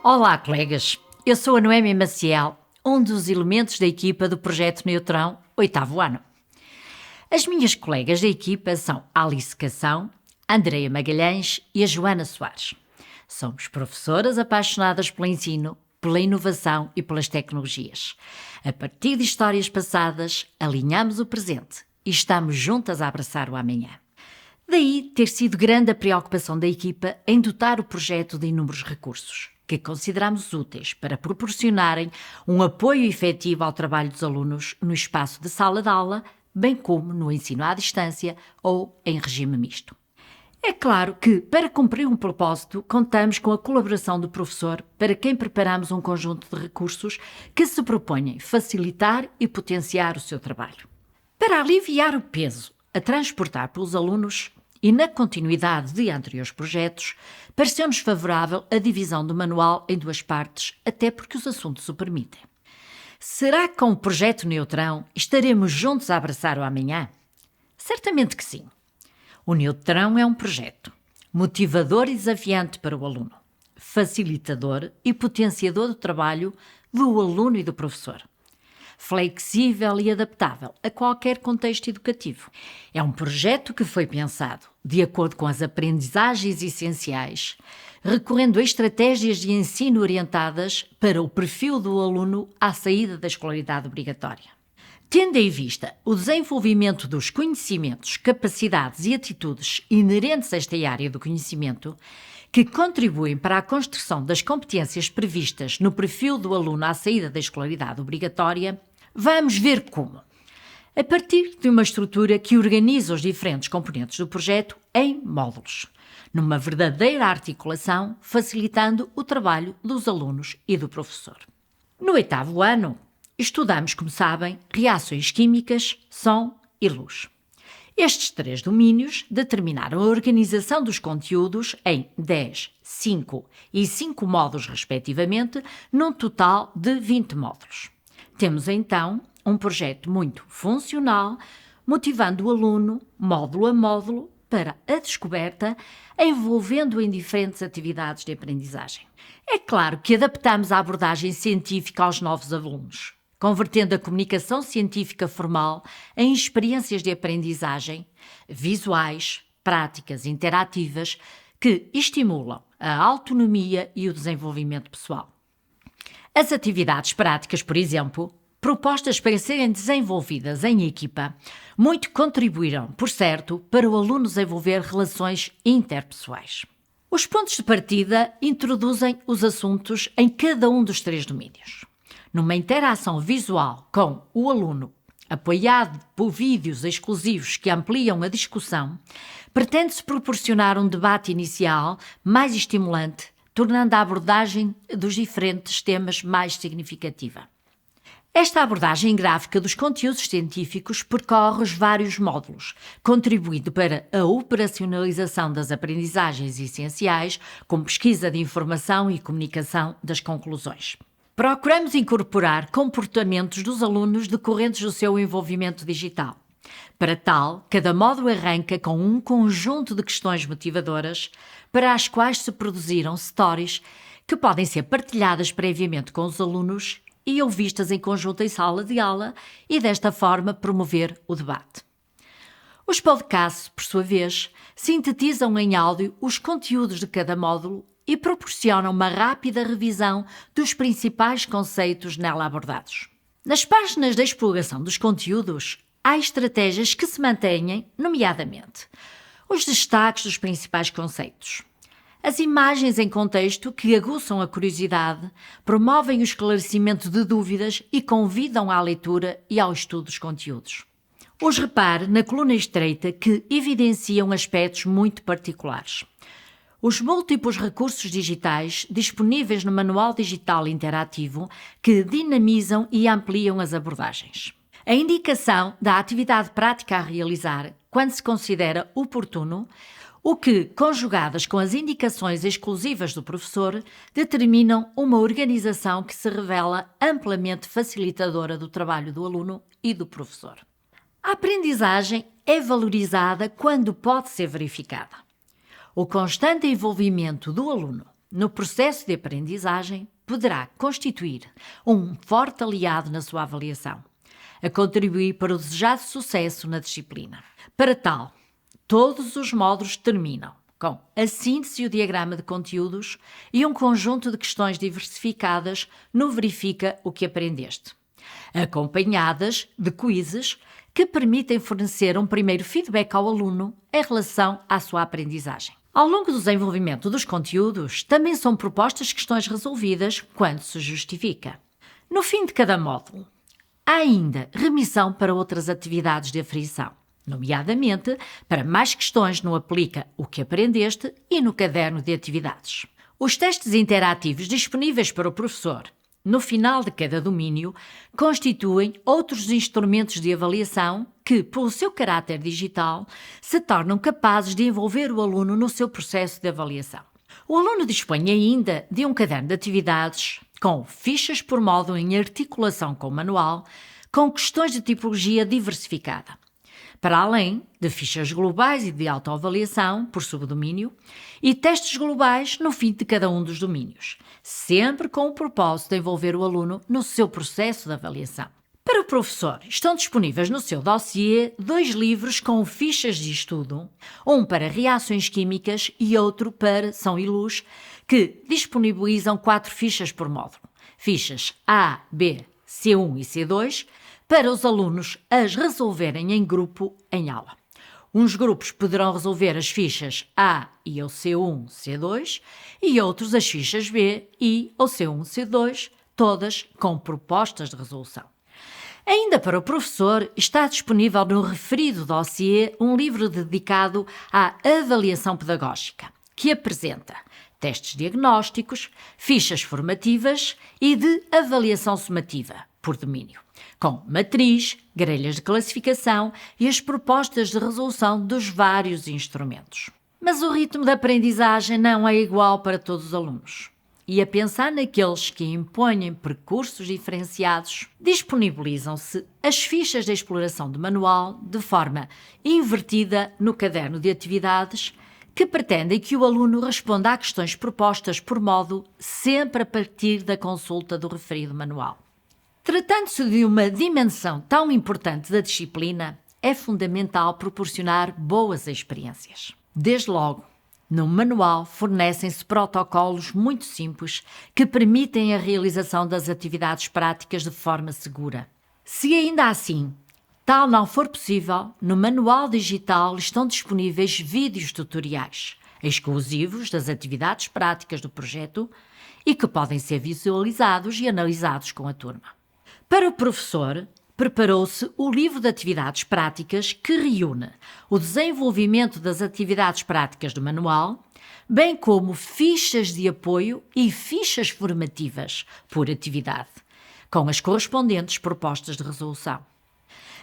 Olá, colegas. Eu sou a Noémia Maciel, um dos elementos da equipa do Projeto Neutrão, 8º ano. As minhas colegas da equipa são a Alice Cação, a Andreia Magalhães e a Joana Soares. Somos professoras apaixonadas pelo ensino, pela inovação e pelas tecnologias. A partir de histórias passadas, alinhamos o presente e estamos juntas a abraçar o amanhã. Daí ter sido grande a preocupação da equipa em dotar o projeto de inúmeros recursos, que consideramos úteis para proporcionarem um apoio efetivo ao trabalho dos alunos no espaço de sala de aula, bem como no ensino à distância ou em regime misto. É claro que, para cumprir um propósito, contamos com a colaboração do professor, para quem preparamos um conjunto de recursos que se propõem facilitar e potenciar o seu trabalho. Para aliviar o peso a transportar pelos alunos e na continuidade de anteriores projetos, pareceu-nos favorável a divisão do manual em duas partes, até porque os assuntos o permitem. Será que com o Projeto Neutrão estaremos juntos a abraçar o amanhã? Certamente que sim. O Neutrão é um projeto motivador e desafiante para o aluno, facilitador e potenciador do trabalho do aluno e do professor, flexível e adaptável a qualquer contexto educativo. É um projeto que foi pensado de acordo com as aprendizagens essenciais, recorrendo a estratégias de ensino orientadas para o perfil do aluno à saída da escolaridade obrigatória. Tendo em vista o desenvolvimento dos conhecimentos, capacidades e atitudes inerentes a esta área do conhecimento, que contribuem para a construção das competências previstas no perfil do aluno à saída da escolaridade obrigatória, vamos ver como. A partir de uma estrutura que organiza os diferentes componentes do projeto em módulos, numa verdadeira articulação, facilitando o trabalho dos alunos e do professor. No 8º ano, estudamos, como sabem, reações químicas, som e luz. Estes 3 domínios determinaram a organização dos conteúdos em 10, 5 e 5 módulos respectivamente, num total de 20 módulos. Temos então um projeto muito funcional, motivando o aluno, módulo a módulo, para a descoberta, envolvendo-o em diferentes atividades de aprendizagem. É claro que adaptamos a abordagem científica aos novos alunos, convertendo a comunicação científica formal em experiências de aprendizagem visuais, práticas, interativas, que estimulam a autonomia e o desenvolvimento pessoal. As atividades práticas, por exemplo, propostas para serem desenvolvidas em equipa, muito contribuirão, por certo, para o aluno desenvolver relações interpessoais. Os pontos de partida introduzem os assuntos em cada um dos 3 domínios. Numa interação visual com o aluno, apoiado por vídeos exclusivos que ampliam a discussão, pretende-se proporcionar um debate inicial mais estimulante, tornando a abordagem dos diferentes temas mais significativa. Esta abordagem gráfica dos conteúdos científicos percorre os vários módulos, contribuindo para a operacionalização das aprendizagens essenciais, como pesquisa de informação e comunicação das conclusões. Procuramos incorporar comportamentos dos alunos decorrentes do seu envolvimento digital. Para tal, cada módulo arranca com um conjunto de questões motivadoras para as quais se produziram stories que podem ser partilhadas previamente com os alunos e ou vistas em conjunto em sala de aula e desta forma promover o debate. Os podcasts, por sua vez, sintetizam em áudio os conteúdos de cada módulo e proporcionam uma rápida revisão dos principais conceitos nela abordados. Nas páginas de exploração dos conteúdos, há estratégias que se mantêm, nomeadamente os destaques dos principais conceitos, as imagens em contexto que aguçam a curiosidade, promovem o esclarecimento de dúvidas e convidam à leitura e ao estudo dos conteúdos. Os repare na coluna estreita que evidenciam aspectos muito particulares. Os múltiplos recursos digitais disponíveis no Manual Digital Interativo que dinamizam e ampliam as abordagens. A indicação da atividade prática a realizar quando se considera oportuno, o que, conjugadas com as indicações exclusivas do professor, determinam uma organização que se revela amplamente facilitadora do trabalho do aluno e do professor. A aprendizagem é valorizada quando pode ser verificada. O constante envolvimento do aluno no processo de aprendizagem poderá constituir um forte aliado na sua avaliação, a contribuir para o desejado sucesso na disciplina. Para tal, todos os módulos terminam com a síntese e o diagrama de conteúdos e um conjunto de questões diversificadas no Verifica o que aprendeste, acompanhadas de quizzes que permitem fornecer um primeiro feedback ao aluno em relação à sua aprendizagem. Ao longo do desenvolvimento dos conteúdos, também são propostas questões resolvidas quando se justifica. No fim de cada módulo, há ainda remissão para outras atividades de aferição, nomeadamente para mais questões no Aplica o que aprendeste e no caderno de atividades. Os testes interativos disponíveis para o professor no final de cada domínio constituem outros instrumentos de avaliação que, pelo seu caráter digital, se tornam capazes de envolver o aluno no seu processo de avaliação. O aluno dispõe ainda de um caderno de atividades com fichas por módulo em articulação com o manual, com questões de tipologia diversificada, para além de fichas globais e de autoavaliação por subdomínio e testes globais no fim de cada um dos domínios, sempre com o propósito de envolver o aluno no seu processo de avaliação. Para o professor, estão disponíveis no seu dossiê 2 livros com fichas de estudo, um para reações químicas e outro para São e Luz, que disponibilizam 4 fichas por módulo, fichas A, B, C1 e C2, para os alunos as resolverem em grupo em aula. Uns grupos poderão resolver as fichas A e ou C1, C2 e outros as fichas B e ou C1, C2, todas com propostas de resolução. Ainda para o professor, está disponível no referido dossiê um livro dedicado à avaliação pedagógica, que apresenta testes diagnósticos, fichas formativas e de avaliação sumativa, por domínio, com matriz, grelhas de classificação e as propostas de resolução dos vários instrumentos. Mas o ritmo da aprendizagem não é igual para todos os alunos. E a pensar naqueles que impõem percursos diferenciados, disponibilizam-se as fichas de exploração de manual de forma invertida no caderno de atividades, que pretendem que o aluno responda a questões propostas por módulo sempre a partir da consulta do referido manual. Tratando-se de uma dimensão tão importante da disciplina, é fundamental proporcionar boas experiências. Desde logo, no manual fornecem-se protocolos muito simples que permitem a realização das atividades práticas de forma segura. Se ainda assim tal não for possível, no manual digital estão disponíveis vídeos tutoriais exclusivos das atividades práticas do projeto e que podem ser visualizados e analisados com a turma. Para o professor, preparou-se o livro de atividades práticas que reúne o desenvolvimento das atividades práticas do manual, bem como fichas de apoio e fichas formativas por atividade, com as correspondentes propostas de resolução.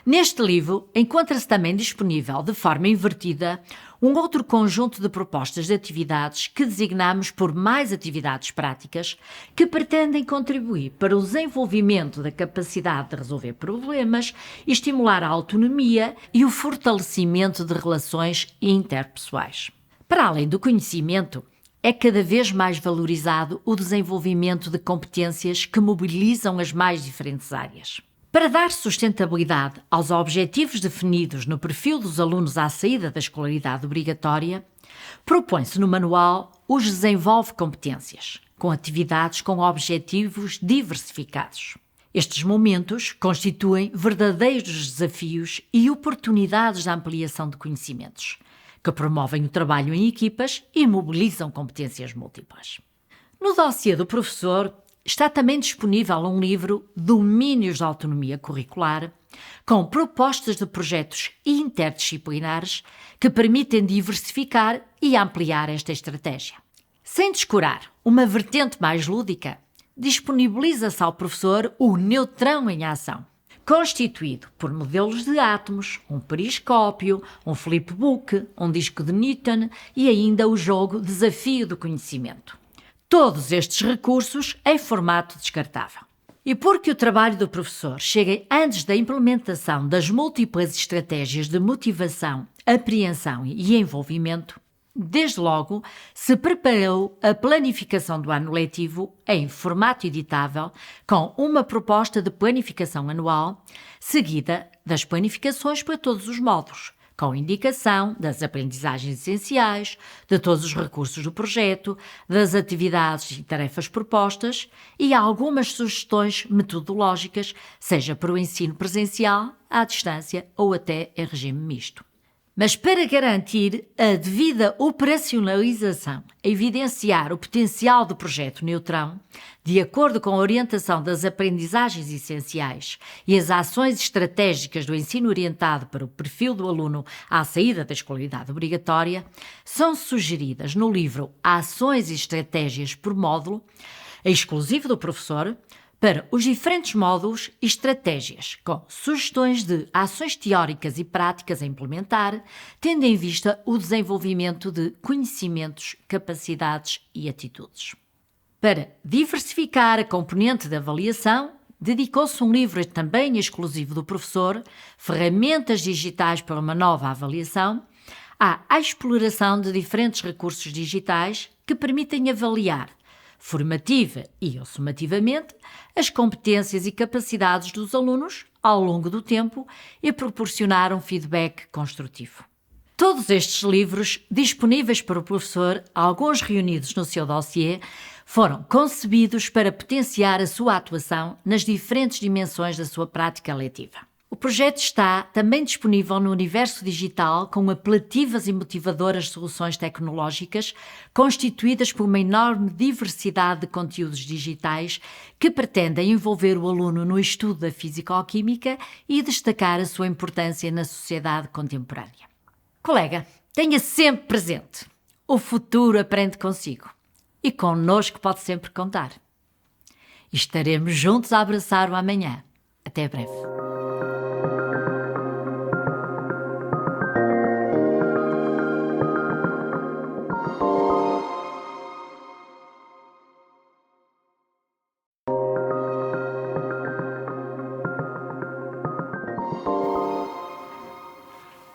Neste livro, encontra-se também disponível, de forma invertida, um outro conjunto de propostas de atividades que designamos por mais atividades práticas que pretendem contribuir para o desenvolvimento da capacidade de resolver problemas, estimular a autonomia e o fortalecimento de relações interpessoais. Para além do conhecimento, é cada vez mais valorizado o desenvolvimento de competências que mobilizam as mais diferentes áreas. Para dar sustentabilidade aos objetivos definidos no perfil dos alunos à saída da escolaridade obrigatória, propõe-se no manual os desenvolve competências, com atividades com objetivos diversificados. Estes momentos constituem verdadeiros desafios e oportunidades de ampliação de conhecimentos, que promovem o trabalho em equipas e mobilizam competências múltiplas. No dossiê do professor, está também disponível um livro Domínios da Autonomia Curricular, com propostas de projetos interdisciplinares que permitem diversificar e ampliar esta estratégia. Sem descurar uma vertente mais lúdica, disponibiliza-se ao professor o Neutrão em Ação, constituído por modelos de átomos, um periscópio, um flipbook, um disco de Newton e ainda o jogo Desafio do Conhecimento. Todos estes recursos em formato descartável. E porque o trabalho do professor chega antes da implementação das múltiplas estratégias de motivação, apreensão e envolvimento, Desde logo, se preparou a planificação do ano letivo em formato editável, com uma proposta de planificação anual, seguida das planificações para todos os módulos, com indicação das aprendizagens essenciais, de todos os recursos do projeto, das atividades e tarefas propostas e algumas sugestões metodológicas, seja para o ensino presencial, à distância ou até em regime misto. Mas para garantir a devida operacionalização, evidenciar o potencial do projeto Neutrão, de acordo com a orientação das aprendizagens essenciais e as ações estratégicas do ensino orientado para o perfil do aluno à saída da escolaridade obrigatória, são sugeridas no livro Ações e Estratégias por Módulo, exclusivo do professor, para os diferentes módulos e estratégias, com sugestões de ações teóricas e práticas a implementar, tendo em vista o desenvolvimento de conhecimentos, capacidades e atitudes. Para diversificar a componente de avaliação, dedicou-se um livro também exclusivo do professor, Ferramentas Digitais para uma Nova Avaliação, à exploração de diferentes recursos digitais que permitem avaliar formativa e ou sumativamente, as competências e capacidades dos alunos ao longo do tempo e proporcionar um feedback construtivo. Todos estes livros, disponíveis para o professor, alguns reunidos no seu dossiê, foram concebidos para potenciar a sua atuação nas diferentes dimensões da sua prática letiva. O projeto está também disponível no universo digital com apelativas e motivadoras soluções tecnológicas constituídas por uma enorme diversidade de conteúdos digitais que pretendem envolver o aluno no estudo da físico-química e destacar a sua importância na sociedade contemporânea. Colega, tenha sempre presente: o futuro aprende consigo e connosco pode sempre contar. Estaremos juntos a abraçar o amanhã. Até breve.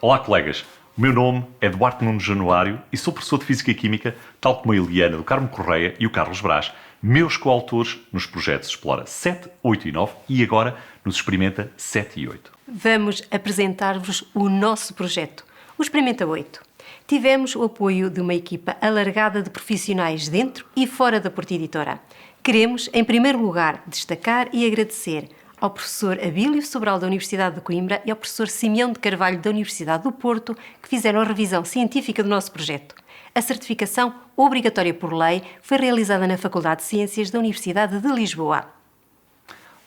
Olá, colegas. O meu nome é Duarte Nunes Januário e sou professor de Física e Química, tal como a Eliana do Carmo Correia e o Carlos Brás, meus coautores nos projetos Explora 7, 8 e 9 e agora nos Experimenta 7 e 8. Vamos apresentar-vos o nosso projeto, o Experimenta 8. Tivemos o apoio de uma equipa alargada de profissionais dentro e fora da Porta Editora. Queremos, em primeiro lugar, destacar e agradecer ao professor Abílio Sobral da Universidade de Coimbra e ao professor Simeão de Carvalho da Universidade do Porto, que fizeram a revisão científica do nosso projeto. A certificação, obrigatória por lei, foi realizada na Faculdade de Ciências da Universidade de Lisboa.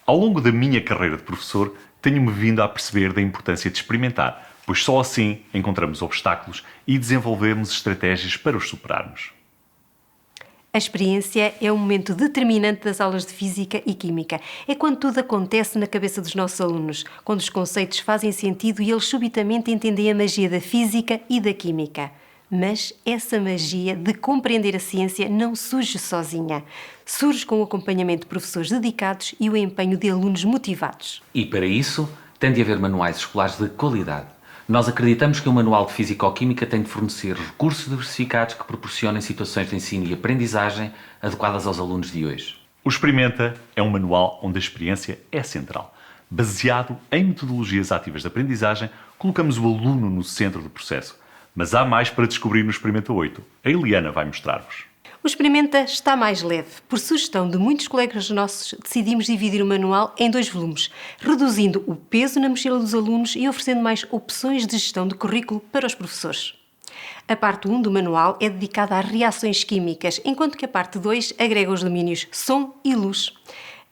Ao longo da minha carreira de professor, tenho-me vindo a perceber da importância de experimentar, pois só assim encontramos obstáculos e desenvolvemos estratégias para os superarmos. A experiência é um momento determinante das aulas de Física e Química. É quando tudo acontece na cabeça dos nossos alunos, quando os conceitos fazem sentido e eles subitamente entendem a magia da Física e da Química. Mas essa magia de compreender a ciência não surge sozinha. Surge com o acompanhamento de professores dedicados e o empenho de alunos motivados. E para isso, tem de haver manuais escolares de qualidade. Nós acreditamos que um manual de Físico-Química tem de fornecer recursos diversificados que proporcionem situações de ensino e aprendizagem adequadas aos alunos de hoje. O Experimenta é um manual onde a experiência é central. Baseado em metodologias ativas de aprendizagem, colocamos o aluno no centro do processo. Mas há mais para descobrir no Experimenta 8. A Eliana vai mostrar-vos. O Experimenta está mais leve. Por sugestão de muitos colegas nossos, decidimos dividir o manual em 2 volumes, reduzindo o peso na mochila dos alunos e oferecendo mais opções de gestão de currículo para os professores. A parte 1 do manual é dedicada às reações químicas, enquanto que a parte 2 agrega os domínios som e luz.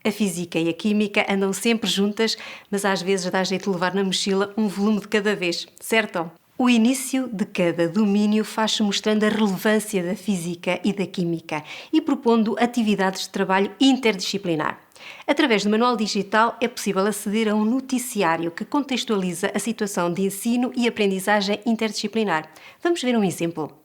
A Física e a Química andam sempre juntas, mas às vezes dá jeito de levar na mochila um volume de cada vez, certo? O início de cada domínio faz-se mostrando a relevância da Física e da Química e propondo atividades de trabalho interdisciplinar. Através do manual digital é possível aceder a um noticiário que contextualiza a situação de ensino e aprendizagem interdisciplinar. Vamos ver um exemplo.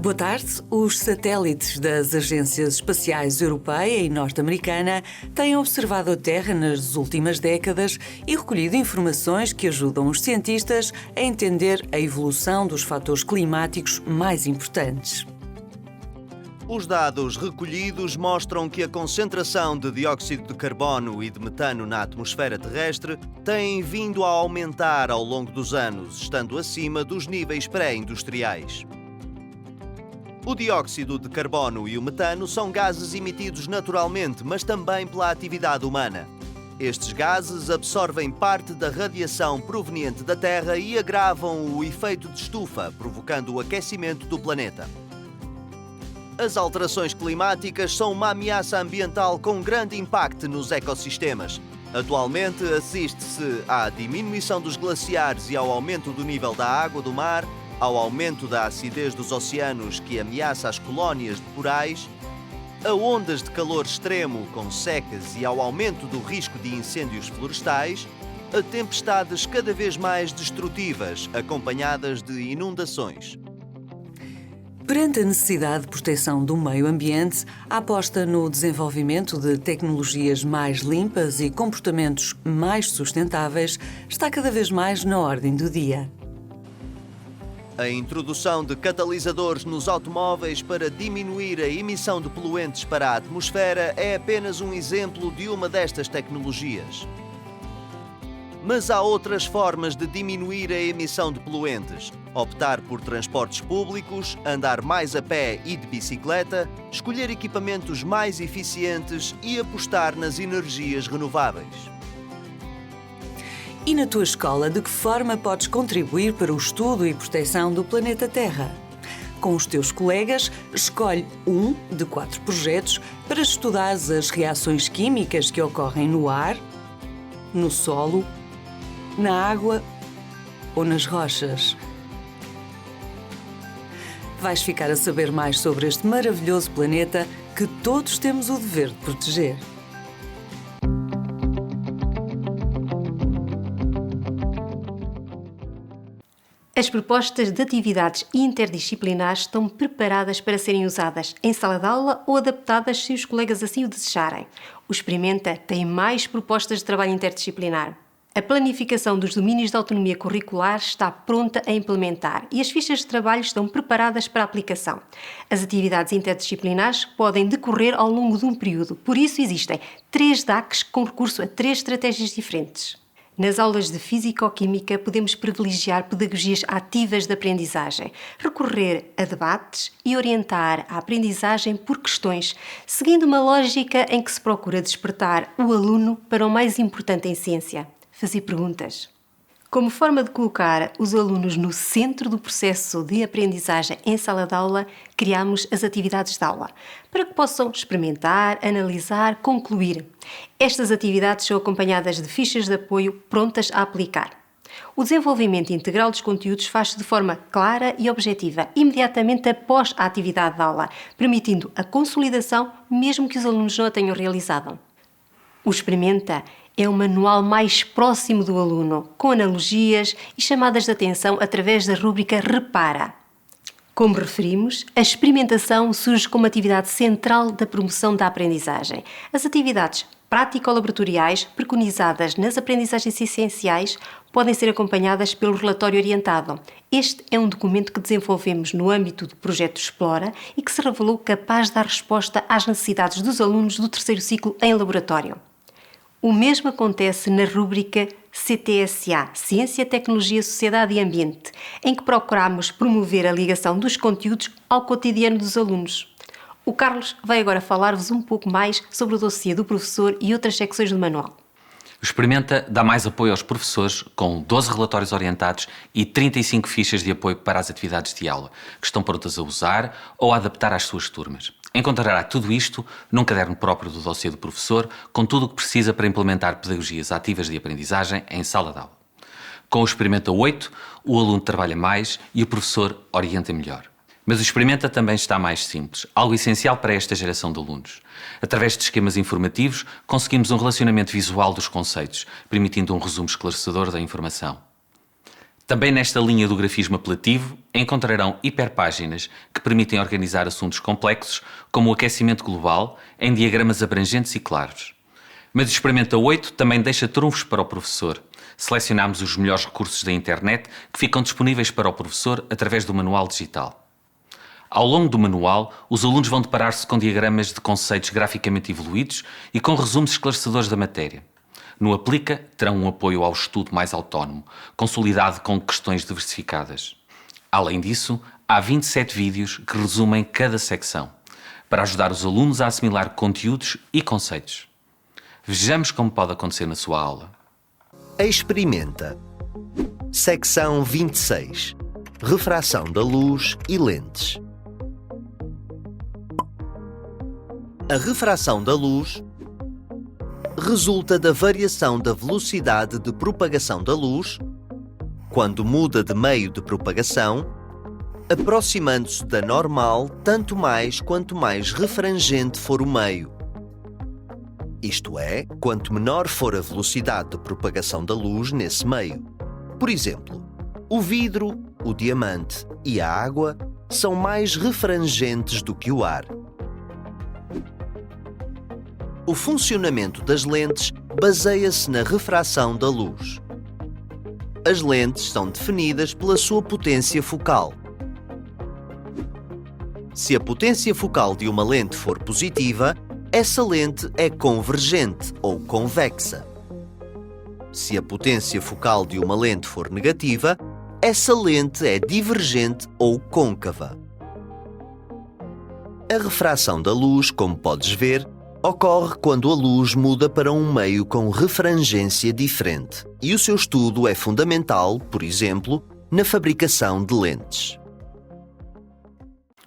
Boa tarde. Os satélites das agências espaciais europeia e norte-americana têm observado a Terra nas últimas décadas e recolhido informações que ajudam os cientistas a entender a evolução dos fatores climáticos mais importantes. Os dados recolhidos mostram que a concentração de dióxido de carbono e de metano na atmosfera terrestre tem vindo a aumentar ao longo dos anos, estando acima dos níveis pré-industriais. O dióxido de carbono e o metano são gases emitidos naturalmente, mas também pela atividade humana. Estes gases absorvem parte da radiação proveniente da Terra e agravam o efeito de estufa, provocando o aquecimento do planeta. As alterações climáticas são uma ameaça ambiental com grande impacto nos ecossistemas. Atualmente, assiste-se à diminuição dos glaciares e ao aumento do nível da água do mar, ao aumento da acidez dos oceanos que ameaça as colónias de corais, a ondas de calor extremo com secas e ao aumento do risco de incêndios florestais, a tempestades cada vez mais destrutivas, acompanhadas de inundações. Perante a necessidade de proteção do meio ambiente, a aposta no desenvolvimento de tecnologias mais limpas e comportamentos mais sustentáveis está cada vez mais na ordem do dia. A introdução de catalisadores nos automóveis para diminuir a emissão de poluentes para a atmosfera é apenas um exemplo de uma destas tecnologias. Mas há outras formas de diminuir a emissão de poluentes. Optar por transportes públicos, andar mais a pé e de bicicleta, escolher equipamentos mais eficientes e apostar nas energias renováveis. E na tua escola, de que forma podes contribuir para o estudo e proteção do planeta Terra? Com os teus colegas, escolhe um de 4 projetos para estudares as reações químicas que ocorrem no ar, no solo, na água ou nas rochas. Vais ficar a saber mais sobre este maravilhoso planeta que todos temos o dever de proteger. As propostas de atividades interdisciplinares estão preparadas para serem usadas em sala de aula ou adaptadas se os colegas assim o desejarem. O Experimenta tem mais propostas de trabalho interdisciplinar. A planificação dos domínios de autonomia curricular está pronta a implementar e as fichas de trabalho estão preparadas para a aplicação. As atividades interdisciplinares podem decorrer ao longo de um período, por isso existem 3 DACs com recurso a 3 estratégias diferentes. Nas aulas de Físico-Química podemos privilegiar pedagogias ativas de aprendizagem, recorrer a debates e orientar a aprendizagem por questões, seguindo uma lógica em que se procura despertar o aluno para o mais importante em ciência: fazer perguntas. Como forma de colocar os alunos no centro do processo de aprendizagem em sala de aula, criamos as atividades de aula, para que possam experimentar, analisar, concluir. Estas atividades são acompanhadas de fichas de apoio prontas a aplicar. O desenvolvimento integral dos conteúdos faz-se de forma clara e objetiva, imediatamente após a atividade de aula, permitindo a consolidação mesmo que os alunos não a tenham realizado. O Experimenta é um manual mais próximo do aluno, com analogias e chamadas de atenção através da rúbrica Repara. Como referimos, a experimentação surge como atividade central da promoção da aprendizagem. As atividades prático-laboratoriais preconizadas nas aprendizagens essenciais podem ser acompanhadas pelo relatório orientado. Este é um documento que desenvolvemos no âmbito do projeto Explora e que se revelou capaz de dar resposta às necessidades dos alunos do 3º ciclo em laboratório. O mesmo acontece na rúbrica CTSA, Ciência, Tecnologia, Sociedade e Ambiente, em que procuramos promover a ligação dos conteúdos ao cotidiano dos alunos. O Carlos vai agora falar-vos um pouco mais sobre o dossiê do professor e outras secções do manual. O Experimenta dá mais apoio aos professores, com 12 relatórios orientados e 35 fichas de apoio para as atividades de aula, que estão prontas a usar ou a adaptar às suas turmas. Encontrará tudo isto num caderno próprio do dossiê do professor, com tudo o que precisa para implementar pedagogias ativas de aprendizagem em sala de aula. Com o Experimenta 8, o aluno trabalha mais e o professor orienta melhor. Mas o Experimenta também está mais simples, algo essencial para esta geração de alunos. Através de esquemas informativos, conseguimos um relacionamento visual dos conceitos, permitindo um resumo esclarecedor da informação. Também nesta linha do grafismo apelativo encontrarão hiperpáginas que permitem organizar assuntos complexos como o aquecimento global em diagramas abrangentes e claros. Mas o Experimenta 8 também deixa trunfos para o professor. Selecionámos os melhores recursos da internet que ficam disponíveis para o professor através do manual digital. Ao longo do manual, os alunos vão deparar-se com diagramas de conceitos graficamente evoluídos e com resumos esclarecedores da matéria. No Aplica, terão um apoio ao estudo mais autónomo, consolidado com questões diversificadas. Além disso, há 27 vídeos que resumem cada secção, para ajudar os alunos a assimilar conteúdos e conceitos. Vejamos como pode acontecer na sua aula. Experimenta. Secção 26. Refração da luz e lentes. A refração da luz resulta da variação da velocidade de propagação da luz quando muda de meio de propagação, aproximando-se da normal tanto mais quanto mais refrangente for o meio. Isto é, quanto menor for a velocidade de propagação da luz nesse meio. Por exemplo, o vidro, o diamante e a água são mais refrangentes do que o ar. O funcionamento das lentes baseia-se na refração da luz. As lentes são definidas pela sua potência focal. Se a potência focal de uma lente for positiva, essa lente é convergente ou convexa. Se a potência focal de uma lente for negativa, essa lente é divergente ou côncava. A refração da luz, como podes ver, ocorre quando a luz muda para um meio com refrangência diferente, e o seu estudo é fundamental, por exemplo, na fabricação de lentes.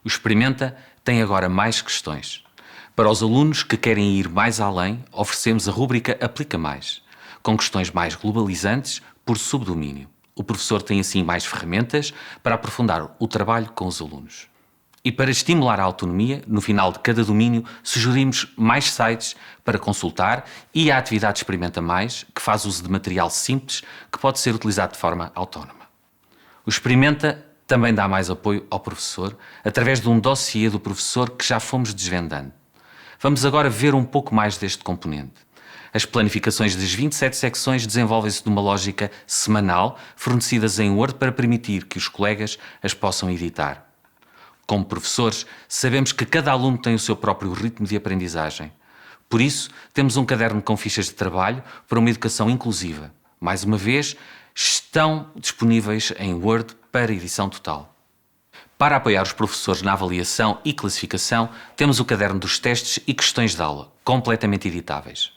O Experimenta tem agora mais questões. Para os alunos que querem ir mais além, oferecemos a rúbrica Aplica Mais, com questões mais globalizantes por subdomínio. O professor tem assim mais ferramentas para aprofundar o trabalho com os alunos. E para estimular a autonomia, no final de cada domínio, sugerimos mais sites para consultar e a atividade Experimenta Mais, que faz uso de material simples que pode ser utilizado de forma autónoma. O Experimenta também dá mais apoio ao professor através de um dossiê do professor que já fomos desvendando. Vamos agora ver um pouco mais deste componente. As planificações das 27 secções desenvolvem-se numa lógica semanal, fornecidas em Word para permitir que os colegas as possam editar. Como professores, sabemos que cada aluno tem o seu próprio ritmo de aprendizagem. Por isso, temos um caderno com fichas de trabalho para uma educação inclusiva. Mais uma vez, estão disponíveis em Word para edição total. Para apoiar os professores na avaliação e classificação, temos o caderno dos testes e questões de aula, completamente editáveis.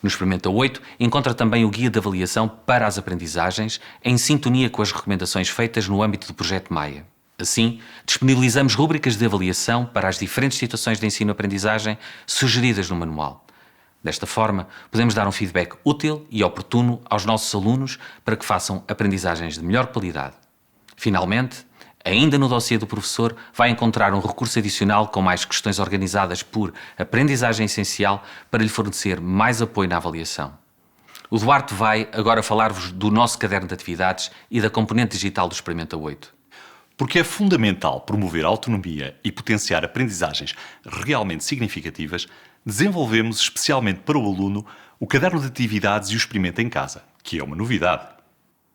No Experimenta 8, encontra também o guia de avaliação para as aprendizagens, em sintonia com as recomendações feitas no âmbito do projeto Maia. Assim, disponibilizamos rúbricas de avaliação para as diferentes situações de ensino-aprendizagem sugeridas no manual. Desta forma, podemos dar um feedback útil e oportuno aos nossos alunos para que façam aprendizagens de melhor qualidade. Finalmente, ainda no dossiê do professor, vai encontrar um recurso adicional com mais questões organizadas por aprendizagem essencial para lhe fornecer mais apoio na avaliação. O Duarte vai agora falar-vos do nosso caderno de atividades e da componente digital do Experimenta 8. Porque é fundamental promover a autonomia e potenciar aprendizagens realmente significativas, desenvolvemos especialmente para o aluno o Caderno de Atividades e o Experimenta em Casa, que é uma novidade.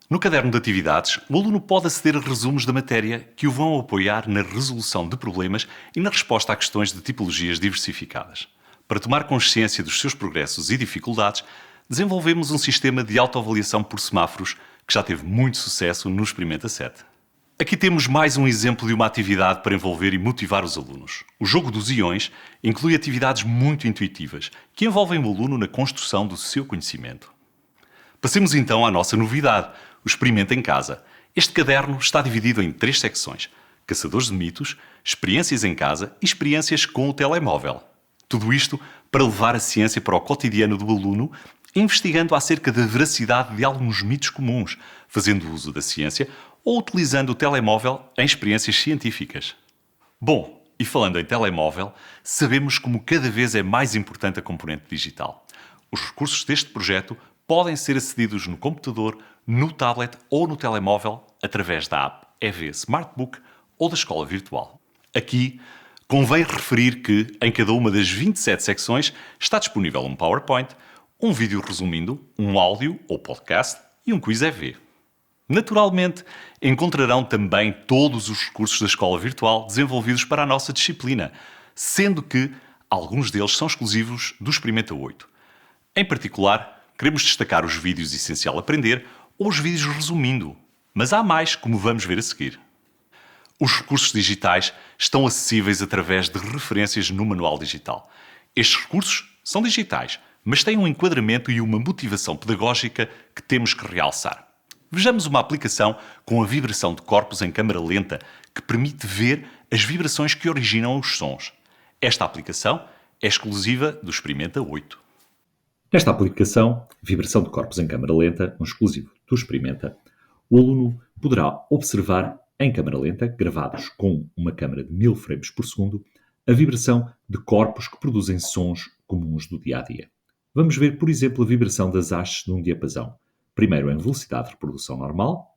No Caderno de Atividades, o aluno pode aceder a resumos da matéria que o vão apoiar na resolução de problemas e na resposta a questões de tipologias diversificadas. Para tomar consciência dos seus progressos e dificuldades, desenvolvemos um sistema de autoavaliação por semáforos que já teve muito sucesso no Experimenta 7. Aqui temos mais um exemplo de uma atividade para envolver e motivar os alunos. O jogo dos íons inclui atividades muito intuitivas que envolvem o aluno na construção do seu conhecimento. Passemos então à nossa novidade, o Experimenta em Casa. Este caderno está dividido em 3 secções: Caçadores de Mitos, Experiências em Casa e Experiências com o Telemóvel. Tudo isto para levar a ciência para o cotidiano do aluno, investigando acerca da veracidade de alguns mitos comuns, fazendo uso da ciência ou utilizando o telemóvel em experiências científicas. Bom, e falando em telemóvel, sabemos como cada vez é mais importante a componente digital. Os recursos deste projeto podem ser acedidos no computador, no tablet ou no telemóvel através da app EV Smartbook ou da escola virtual. Aqui, convém referir que em cada uma das 27 secções está disponível um PowerPoint, um vídeo resumindo, um áudio ou podcast e um quiz EV. Naturalmente, encontrarão também todos os recursos da escola virtual desenvolvidos para a nossa disciplina, sendo que alguns deles são exclusivos do Experimenta 8. Em particular, queremos destacar os vídeos Essencial Aprender ou os vídeos resumindo, mas há mais, como vamos ver a seguir. Os recursos digitais estão acessíveis através de referências no manual digital. Estes recursos são digitais, mas têm um enquadramento e uma motivação pedagógica que temos que realçar. Vejamos uma aplicação com a vibração de corpos em câmara lenta que permite ver as vibrações que originam os sons. Esta aplicação é exclusiva do Experimenta 8. Nesta aplicação, Vibração de Corpos em Câmara Lenta, um exclusivo do Experimenta, o aluno poderá observar em câmara lenta, gravados com uma câmara de 1000 frames por segundo, a vibração de corpos que produzem sons comuns do dia-a-dia. Vamos ver, por exemplo, a vibração das hastes de um diapasão. Primeiro em velocidade de reprodução normal.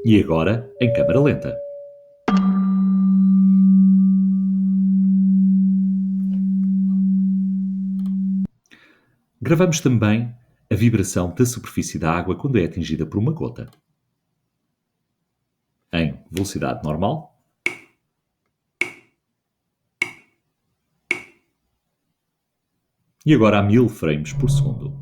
E agora em câmara lenta. Gravamos também a vibração da superfície da água quando é atingida por uma gota. Em velocidade normal. E agora a 1000 frames por segundo.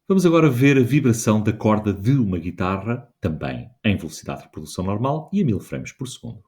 Vamos agora ver a vibração da corda de uma guitarra, também em velocidade de reprodução normal e a 1000 frames por segundo.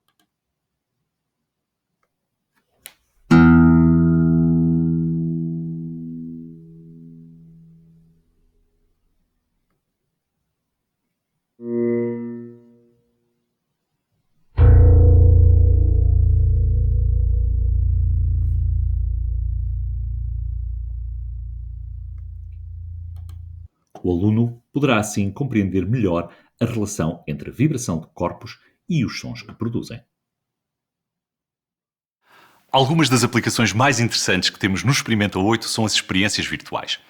O aluno poderá assim compreender melhor a relação entre a vibração de corpos e os sons que produzem. Algumas das aplicações mais interessantes que temos no Experimenta 8 são as experiências virtuais.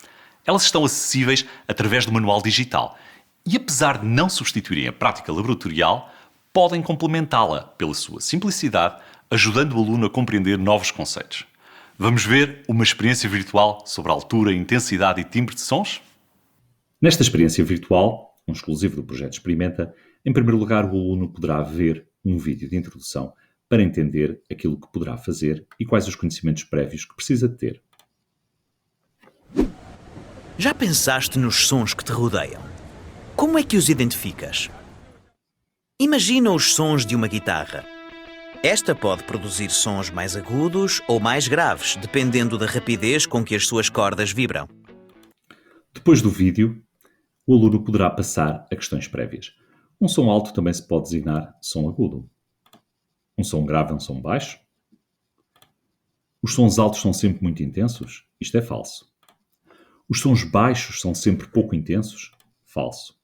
Elas estão acessíveis através do manual digital e, apesar de não substituírem a prática laboratorial, podem complementá-la pela sua simplicidade, ajudando o aluno a compreender novos conceitos. Vamos ver uma experiência virtual sobre a altura, intensidade e timbre de sons? Nesta experiência virtual, um exclusivo do projeto Experimenta, em primeiro lugar o aluno poderá ver um vídeo de introdução para entender aquilo que poderá fazer e quais os conhecimentos prévios que precisa de ter. Já pensaste nos sons que te rodeiam? Como é que os identificas? Imagina os sons de uma guitarra. Esta pode produzir sons mais agudos ou mais graves, dependendo da rapidez com que as suas cordas vibram. Depois do vídeo, o aluno poderá passar a questões prévias. Um som alto também se pode designar som agudo. Um som grave é um som baixo? Os sons altos são sempre muito intensos? Isto é falso. Os sons baixos são sempre pouco intensos? Falso.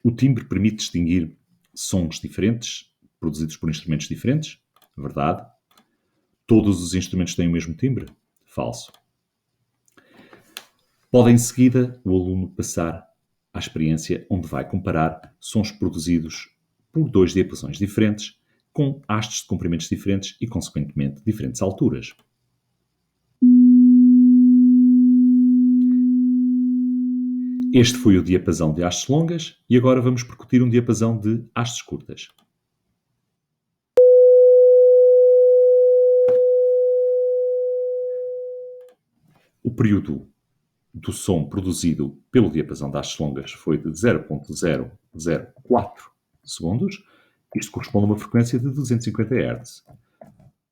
O timbre permite distinguir sons diferentes, produzidos por instrumentos diferentes? Verdade. Todos os instrumentos têm o mesmo timbre? Falso. Pode em seguida o aluno passar à experiência onde vai comparar sons produzidos por dois diapasões diferentes com hastes de comprimentos diferentes e, consequentemente, diferentes alturas. Este foi o diapasão de hastes longas e agora vamos percutir um diapasão de hastes curtas. O período do som produzido pelo diapasão de hastes longas foi de 0.004 segundos. Isto corresponde a uma frequência de 250 Hz.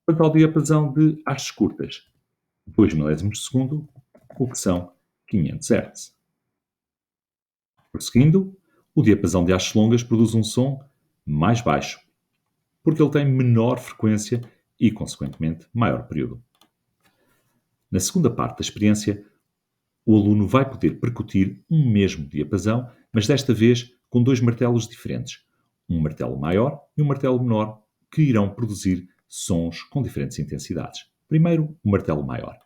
Quanto ao diapasão de hastes curtas, 2 milésimos de segundo, o que são 500 Hz. Prosseguindo, o diapasão de hastes longas produz um som mais baixo, porque ele tem menor frequência e, consequentemente, maior período. Na segunda parte da experiência, o aluno vai poder percutir um mesmo diapasão, mas desta vez com 2 martelos diferentes, um martelo maior e um martelo menor, que irão produzir sons com diferentes intensidades. Primeiro, o martelo maior.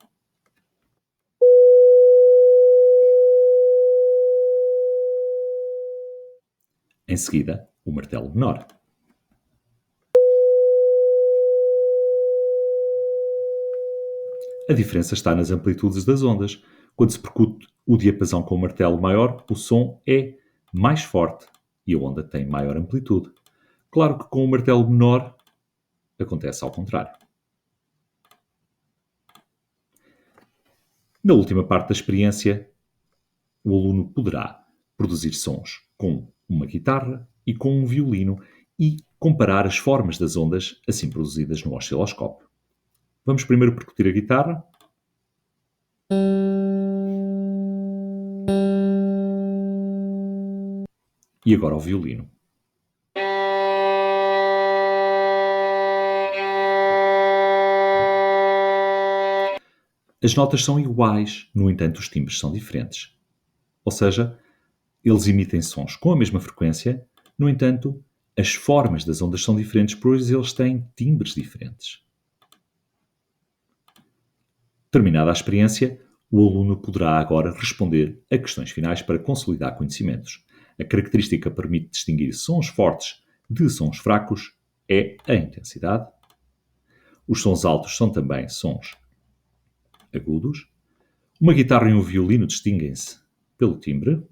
Em seguida, o martelo menor. A diferença está nas amplitudes das ondas. Quando se percute o diapasão com o martelo maior, o som é mais forte e a onda tem maior amplitude. Claro que com o martelo menor acontece ao contrário. Na última parte da experiência, o aluno poderá produzir sons com uma guitarra e com um violino e comparar as formas das ondas assim produzidas no osciloscópio. Vamos primeiro percutir a guitarra. E agora o violino. As notas são iguais, no entanto os timbres são diferentes. Ou seja, eles emitem sons com a mesma frequência, no entanto, as formas das ondas são diferentes, pois eles têm timbres diferentes. Terminada a experiência, o aluno poderá agora responder a questões finais para consolidar conhecimentos. A característica que permite distinguir sons fortes de sons fracos é a intensidade. Os sons altos são também sons agudos. Uma guitarra e um violino distinguem-se pelo timbre.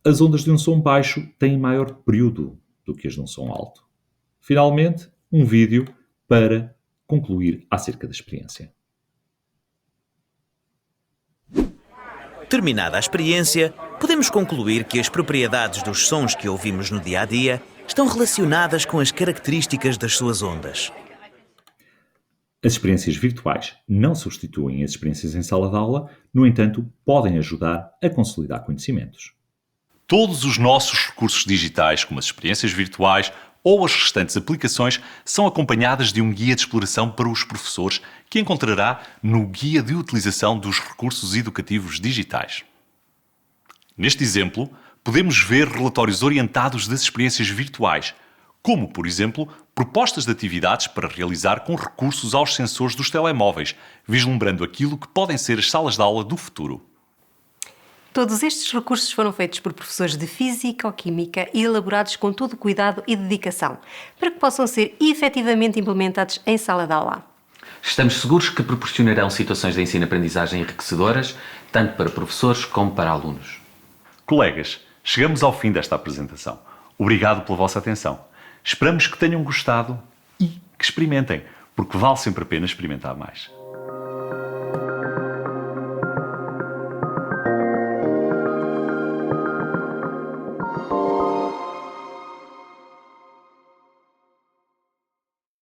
As ondas de um som baixo têm maior período do que as de um som alto. Finalmente, um vídeo para concluir acerca da experiência. Terminada a experiência, podemos concluir que as propriedades dos sons que ouvimos no dia a dia estão relacionadas com as características das suas ondas. As experiências virtuais não substituem as experiências em sala de aula, no entanto, podem ajudar a consolidar conhecimentos. Todos os nossos recursos digitais, como as experiências virtuais ou as restantes aplicações, são acompanhadas de um guia de exploração para os professores que encontrará no Guia de Utilização dos Recursos Educativos Digitais. Neste exemplo, podemos ver relatórios orientados das experiências virtuais, como, por exemplo, propostas de atividades para realizar com recursos aos sensores dos telemóveis, vislumbrando aquilo que podem ser as salas de aula do futuro. Todos estes recursos foram feitos por professores de Física ou Química e elaborados com todo o cuidado e dedicação, para que possam ser efetivamente implementados em sala de aula. Estamos seguros que proporcionarão situações de ensino-aprendizagem enriquecedoras, tanto para professores como para alunos. Colegas, chegamos ao fim desta apresentação. Obrigado pela vossa atenção. Esperamos que tenham gostado e que experimentem, porque vale sempre a pena experimentar mais.